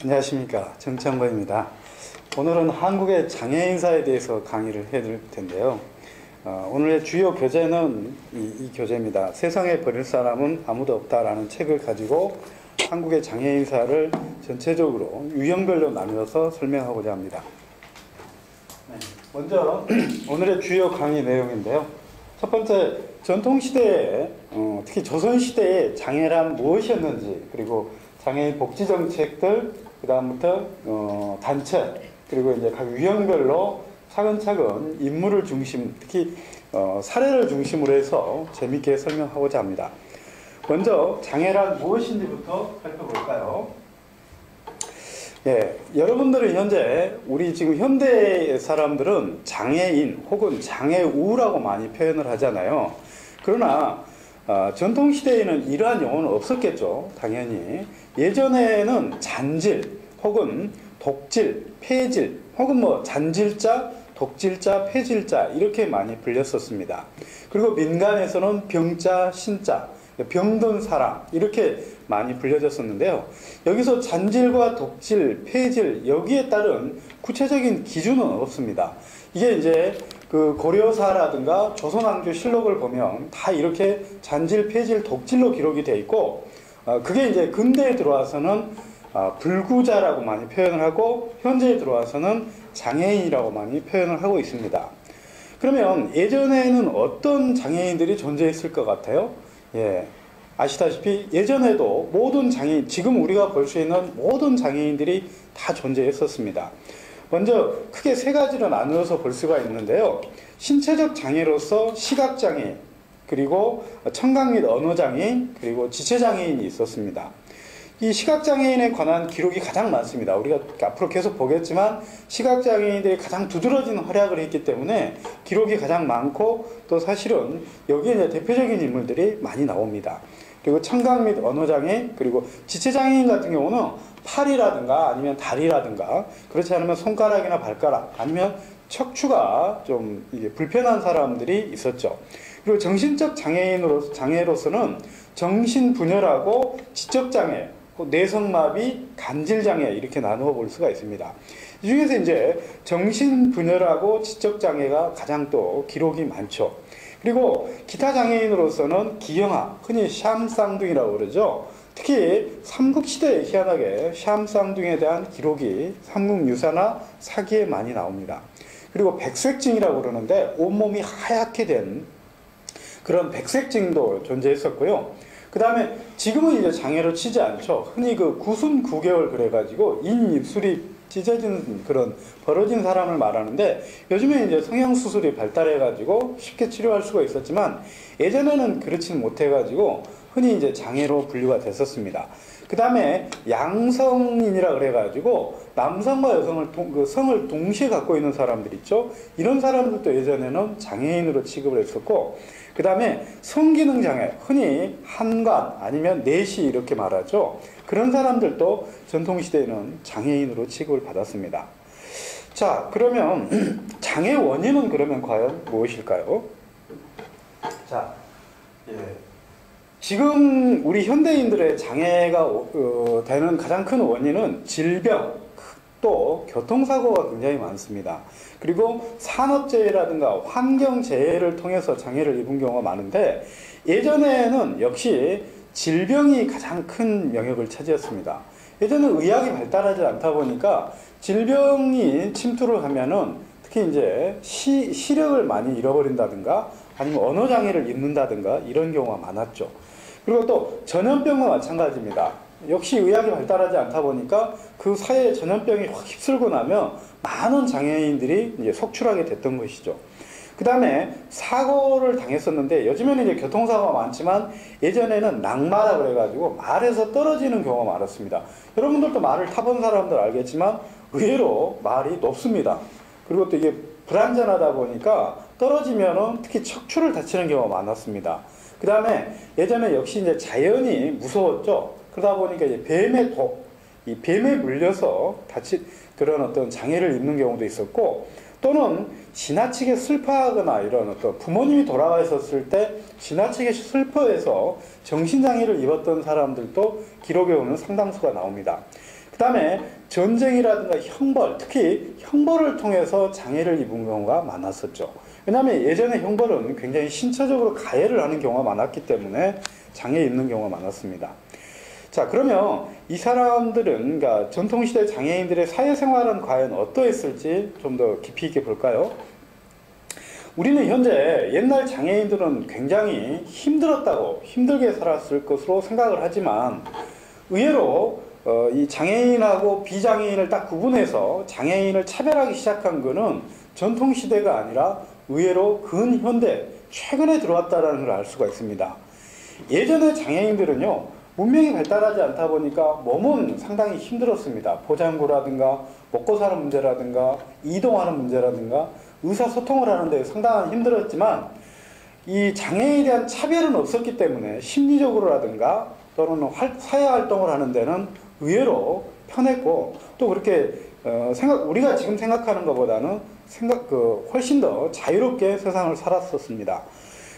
안녕하십니까, 정창범입니다. 오늘은 한국의 장애인사에 대해서 강의를 해드릴 텐데요. 오늘의 주요 교재는 이 교재입니다. 세상에 버릴 사람은 아무도 없다라는 책을 가지고 한국의 장애인사를 전체적으로 유형별로 나누어서 설명하고자 합니다. 먼저 오늘의 주요 강의 내용인데요. 첫 번째, 전통시대에 특히 조선시대에 장애란 무엇이었는지, 그리고 장애인 복지정책들, 그 다음부터 단체, 그리고 이제 각 유형별로 차근차근 인물을 중심, 특히 사례를 중심으로 해서 재밌게 설명하고자 합니다. 먼저 장애란 무엇인지부터 살펴볼까요? 예, 여러분들은 현재 우리 지금 현대 사람들은 장애인 혹은 장애우라고 많이 표현을 하잖아요. 그러나 전통시대에는 이러한 용어는 없었겠죠. 당연히. 예전에는 잔질 혹은 독질, 폐질 혹은 뭐 잔질자, 독질자, 폐질자 이렇게 많이 불렸었습니다. 그리고 민간에서는 병자, 신자, 병든 사람 이렇게 많이 불려졌었는데요. 여기서 잔질과 독질, 폐질 여기에 따른 구체적인 기준은 없습니다. 이게 이제 그 고려사라든가 조선왕조실록을 보면 다 이렇게 잔질, 폐질, 독질로 기록이 되어 있고, 그게 이제 근대에 들어와서는 불구자라고 많이 표현을 하고, 현재에 들어와서는 장애인이라고 많이 표현을 하고 있습니다. 그러면 예전에는 어떤 장애인들이 존재했을 것 같아요? 예, 아시다시피 예전에도 모든 장애인, 지금 우리가 볼 수 있는 모든 장애인들이 다 존재했었습니다. 먼저 크게 세 가지로 나누어서 볼 수가 있는데요. 신체적 장애로서 시각장애인, 그리고 청각 및 언어장애인, 그리고 지체장애인이 있었습니다. 이 시각장애인에 관한 기록이 가장 많습니다. 우리가 앞으로 계속 보겠지만 시각장애인들이 가장 두드러진 활약을 했기 때문에 기록이 가장 많고, 또 사실은 여기에 이제 대표적인 인물들이 많이 나옵니다. 그리고 청각 및 언어장애인, 그리고 지체장애인 같은 경우는 팔이라든가 아니면 다리라든가, 그렇지 않으면 손가락이나 발가락, 아니면 척추가 좀 이게 불편한 사람들이 있었죠. 그리고 정신적 장애로서는 정신분열하고 지적장애, 뇌성마비, 간질장애 이렇게 나누어 볼 수가 있습니다. 이 중에서 이제 정신분열하고 지적장애가 가장 또 기록이 많죠. 그리고 기타 장애인으로서는 기형아, 흔히 샴쌍둥이라고 그러죠. 특히 삼국시대에 희한하게 샴쌍둥이에 대한 기록이 삼국유사나 사기에 많이 나옵니다. 그리고 백색증이라고 그러는데 온몸이 하얗게 된 그런 백색증도 존재했었고요. 그 다음에 지금은 이제 장애로 치지 않죠. 흔히 그 구순 9개월 그래가지고 입술이 찢어진 그런 벌어진 사람을 말하는데, 요즘에 이제 성형수술이 발달해가지고 쉽게 치료할 수가 있었지만 예전에는 그렇지는 못해가지고 흔히 이제 장애로 분류가 됐었습니다. 그 다음에 양성인이라 그래가지고 남성과 여성을 성을 동시에 갖고 있는 사람들 있죠. 이런 사람들도 예전에는 장애인으로 취급을 했었고, 그 다음에 성기능 장애, 흔히 한관 아니면 내시 이렇게 말하죠. 그런 사람들도 전통시대에는 장애인으로 취급을 받았습니다. 자, 그러면 장애 원인은 그러면 과연 무엇일까요? 자, 예. 지금 우리 현대인들의 장애가 되는 가장 큰 원인은 질병, 또 교통사고가 굉장히 많습니다. 그리고 산업재해라든가 환경재해를 통해서 장애를 입은 경우가 많은데, 예전에는 역시 질병이 가장 큰 영역을 차지했습니다. 예전에는 의학이 발달하지 않다 보니까 질병이 침투를 하면은 특히 이제 시력을 많이 잃어버린다든가 아니면 언어장애를 입는다든가 이런 경우가 많았죠. 그리고 또 전염병과 마찬가지입니다. 역시 의학이 발달하지 않다 보니까 그 사회에 전염병이 확 휩쓸고 나면 많은 장애인들이 이제 속출하게 됐던 것이죠. 그 다음에 사고를 당했었는데, 요즘에는 이제 교통사고가 많지만 예전에는 낙마라 그래가지고 말에서 떨어지는 경우가 많았습니다. 여러분들도 말을 타본 사람들 알겠지만 의외로 말이 높습니다. 그리고 또 이게 불안전하다 보니까 떨어지면은 특히 척추를 다치는 경우가 많았습니다. 그 다음에 예전에 역시 이제 자연이 무서웠죠. 그러다 보니까 이제 이 뱀에 물려서 그런 어떤 장애를 입는 경우도 있었고, 또는 지나치게 슬퍼하거나 이런 어떤 부모님이 돌아가 있었을 때 지나치게 슬퍼해서 정신장애를 입었던 사람들도 기록에 오는 상당수가 나옵니다. 그 다음에 전쟁이라든가 형벌, 특히 형벌을 통해서 장애를 입은 경우가 많았었죠. 왜냐하면 예전에 형벌은 굉장히 신체적으로 가해를 하는 경우가 많았기 때문에 장애 입는 경우가 많았습니다. 자, 그러면 이 사람들은, 그러니까 전통시대 장애인들의 사회생활은 과연 어떠했을지 좀 더 깊이 있게 볼까요? 우리는 현재 옛날 장애인들은 굉장히 힘들게 살았을 것으로 생각을 하지만 의외로 이 장애인하고 비장애인을 딱 구분해서 장애인을 차별하기 시작한 것은 전통시대가 아니라 의외로 근현대, 최근에 들어왔다는 걸 알 수가 있습니다. 예전에 장애인들은요, 문명이 발달하지 않다 보니까 몸은 상당히 힘들었습니다. 보장구라든가 먹고 사는 문제라든가 이동하는 문제라든가 의사소통을 하는데 상당히 힘들었지만 이 장애에 대한 차별은 없었기 때문에 심리적으로라든가 또는 사회활동을 하는 데는 의외로 편했고 또 그렇게 우리가 지금 생각하는 것보다는 훨씬 더 자유롭게 세상을 살았었습니다.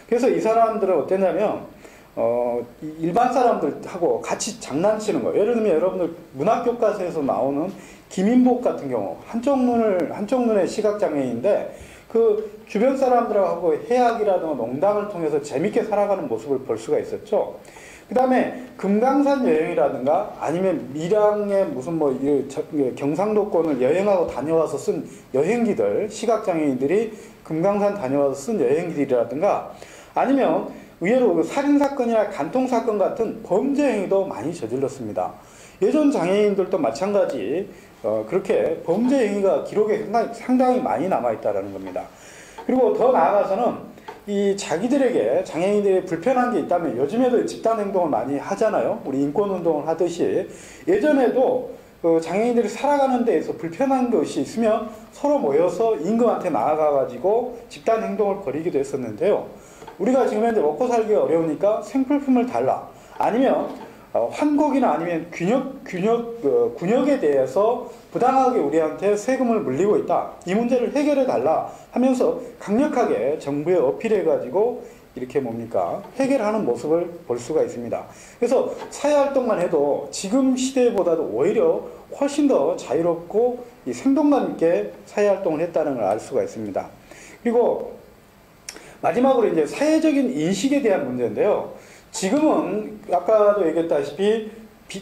그래서 이 사람들은 어땠냐면 일반 사람들하고 같이 장난치는 거예요. 예를 들면 여러분들 문학교과서에서 나오는 김인복 같은 경우 한쪽 눈의 시각장애인인데 그 주변 사람들하고 해악이라든가 농담을 통해서 재밌게 살아가는 모습을 볼 수가 있었죠. 그 다음에 금강산 여행이라든가 아니면 밀양의 무슨 경상도권을 여행하고 다녀와서 쓴 여행기들, 시각장애인들이 금강산 다녀와서 쓴 여행기들이라든가 아니면 의외로 살인사건이나 간통사건 같은 범죄 행위도 많이 저질렀습니다. 예전 장애인들도 마찬가지 그렇게 범죄 행위가 기록에 상당히 많이 남아있다는 겁니다. 그리고 더 나아가서는 이 자기들에게 장애인들이 불편한 게 있다면 요즘에도 집단행동을 많이 하잖아요. 우리 인권운동을 하듯이 예전에도 장애인들이 살아가는 데에서 불편한 것이 있으면 서로 모여서 임금한테 나아가가지고 집단행동을 벌이기도 했었는데요. 우리가 지금 현재 먹고 살기가 어려우니까 생필품을 달라 아니면 환곡이나 아니면 군역에 대해서 부당하게 우리한테 세금을 물리고 있다. 이 문제를 해결해 달라 하면서 강력하게 정부에 어필해 가지고 이렇게 해결하는 모습을 볼 수가 있습니다. 그래서 사회활동만 해도 지금 시대보다도 오히려 훨씬 더 자유롭고 이 생동감 있게 사회활동을 했다는 걸 알 수가 있습니다. 그리고 마지막으로 이제 사회적인 인식에 대한 문제인데요. 지금은 아까도 얘기했다시피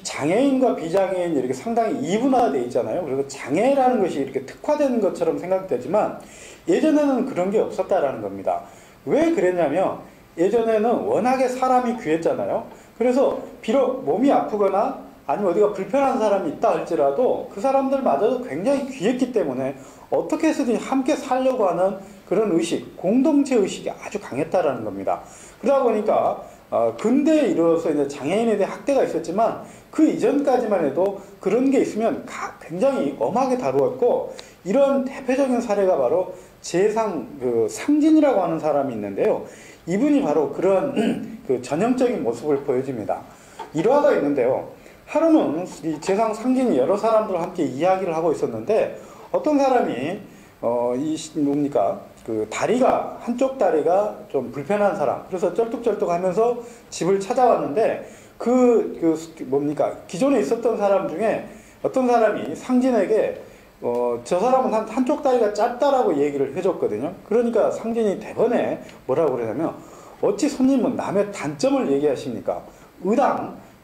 장애인과 비장애인 이렇게 상당히 이분화되어 있잖아요. 그래서 장애라는 것이 이렇게 특화되는 것처럼 생각되지만 예전에는 그런 게 없었다라는 겁니다. 왜 그랬냐면 예전에는 워낙에 사람이 귀했잖아요. 그래서 비록 몸이 아프거나 아니면 어디가 불편한 사람이 있다 할지라도 그 사람들마저도 굉장히 귀했기 때문에 어떻게 해서든 함께 살려고 하는 그런 의식, 공동체 의식이 아주 강했다라는 겁니다. 그러다 보니까 근대에 이르러서 이제 장애인에 대한 학대가 있었지만 그 이전까지만 해도 그런 게 있으면 굉장히 엄하게 다루었고 이런 대표적인 사례가 바로 상진이라고 하는 사람이 있는데요. 이분이 바로 그런 그 전형적인 모습을 보여줍니다. 일화가 있는데요. 하루는 이 상진이 여러 사람들과 함께 이야기를 하고 있었는데 어떤 사람이 한쪽 다리가 좀 불편한 사람, 그래서 쩔뚝쩔뚝 하면서 집을 찾아왔는데, 기존에 있었던 사람 중에 어떤 사람이 상진에게, 저 사람은 한쪽 다리가 짧다라고 얘기를 해줬거든요. 그러니까 상진이 대번에 뭐라고 그러냐면, 어찌 손님은 남의 단점을 얘기하십니까?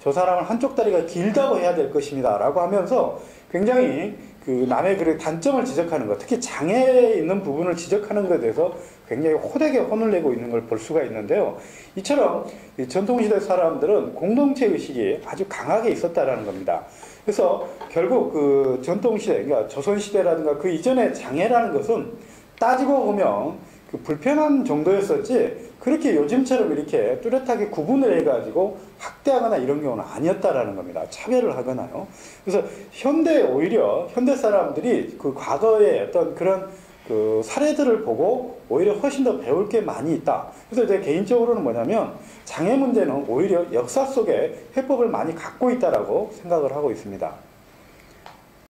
저 사람은 한쪽 다리가 길다고 해야 될 것입니다. 라고 하면서 굉장히 남의 그 단점을 지적하는 것, 특히 장애에 있는 부분을 지적하는 것에 대해서 굉장히 호되게 혼을 내고 있는 걸 볼 수가 있는데요. 이처럼 전통시대 사람들은 공동체 의식이 아주 강하게 있었다라는 겁니다. 그래서 결국 전통시대, 그러니까 조선시대라든가 그 이전의 장애라는 것은 따지고 보면 불편한 정도였었지 그렇게 요즘처럼 이렇게 뚜렷하게 구분을 해가지고 학대하거나 이런 경우는 아니었다라는 겁니다. 차별을 하거나요. 그래서 오히려 현대 사람들이 그 과거의 어떤 그런 사례들을 보고 오히려 훨씬 더 배울 게 많이 있다. 그래서 제 개인적으로는 뭐냐면 장애 문제는 오히려 역사 속에 해법을 많이 갖고 있다라고 생각을 하고 있습니다.